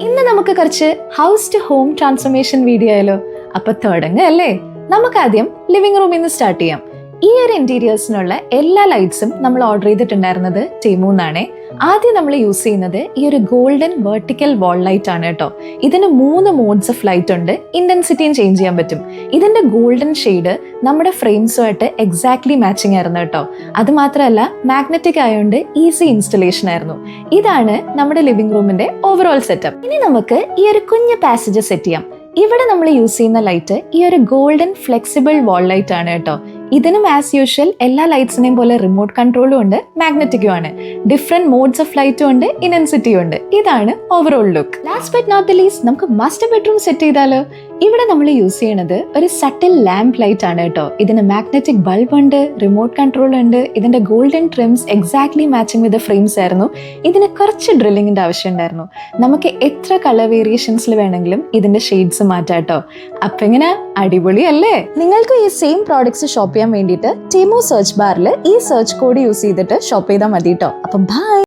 ഇന്ന് നമുക്ക് കുറച്ച് house to home transformation video ആയാലോ? അപ്പൊ തുടങ്ങല്ലേ. നമുക്ക് ആദ്യം ലിവിംഗ് റൂമിൽ നിന്ന് സ്റ്റാർട്ട് ചെയ്യാം. ഈ ഒരു ഇന്റീരിയേഴ്സിനുള്ള എല്ലാ ലൈറ്റ്സും നമ്മൾ ഓർഡർ ചെയ്തിട്ടുണ്ടായിരുന്നത് ടീമൂന്നാണേ. ആദ്യം നമ്മൾ യൂസ് ചെയ്യുന്നത് ഈ ഒരു ഗോൾഡൻ വെർട്ടിക്കൽ വാൾ ലൈറ്റ് ആണ് കേട്ടോ. ഇതിന് 3 മോഡ്സ് ഓഫ് ലൈറ്റ് ഉണ്ട്. ഇന്റൻസിറ്റിയും ചേഞ്ച് ചെയ്യാൻ പറ്റും. ഇതിന്റെ ഗോൾഡൻ ഷെയ്ഡ് നമ്മുടെ ഫ്രെയിംസുമായിട്ട് എക്സാക്ട്ലി മാച്ചിങ് ആയിരുന്നു കേട്ടോ. അത് മാത്രമല്ല മാഗ്നറ്റിക് ആയതുകൊണ്ട് ഈസി ഇൻസ്റ്റലേഷൻ ആയിരുന്നു. ഇതാണ് നമ്മുടെ ലിവിംഗ് റൂമിന്റെ ഓവറോൾ സെറ്റപ്പ്. ഇനി നമുക്ക് ഈ ഒരു കുഞ്ഞ് പാസേജ് സെറ്റ് ചെയ്യാം. ഇവിടെ നമ്മൾ യൂസ് ചെയ്യുന്ന ലൈറ്റ് ഈ ഒരു ഗോൾഡൻ ഫ്ലെക്സിബിൾ വാൾ ലൈറ്റ് ആണ് കേട്ടോ. ഇതിനും ആസ് യൂഷ്വൽ എല്ലാ ലൈറ്റ്സിനെയും പോലെ റിമോട്ട് കൺട്രോളും ഉണ്ട്, മാഗ്നറ്റിക്കും ആണ്. ഡിഫറെന്റ് മോഡ്സ് ഓഫ് ലൈറ്റും ഉണ്ട്, ഇന്റൻസിറ്റിയും ഉണ്ട്. ഇതാണ് overall look. Last but not the least നമുക്ക് മാസ്റ്റർ ബെഡ്റൂം സെറ്റ് ചെയ്താലോ? ഇവിടെ നമ്മൾ യൂസ് ചെയ്യണത് ഒരു സട്ടിൽ ലാമ്പ് ലൈറ്റ് ആണ് കേട്ടോ. ഇതിന് മാഗ്നറ്റിക് ബൾബ് ഉണ്ട്, റിമോട്ട് കൺട്രോൾ ഉണ്ട്. ഇതിന്റെ ഗോൾഡൻ ട്രിംസ് എക്സാക്ട്ലി മാച്ചിങ് വിത്ത് ഫ്രെയിംസ് ആയിരുന്നു. ഇതിന് കുറച്ച് ഡ്രില്ലിങ്ങിന്റെ ആവശ്യം ഉണ്ടായിരുന്നു. നമുക്ക് എത്ര കളർ വേരിയേഷൻസിൽ വേണമെങ്കിലും ഇതിന്റെ ഷെയ്ഡ്സ് മാറ്റാം കേട്ടോ. അപ്പൊ ഇങ്ങനെ അടിപൊളിയല്ലേ? നിങ്ങൾക്ക് ഈ സെയിം പ്രോഡക്ട്സ് ഷോപ്പ് ചെയ്യാൻ വേണ്ടിയിട്ട് ടീമു സെർച്ച് ബാറിൽ ഈ സെർച്ച് കോഡ് യൂസ് ചെയ്തിട്ട് ഷോപ്പ് ചെയ്താൽ മതി കേട്ടോ. അപ്പം ബൈ.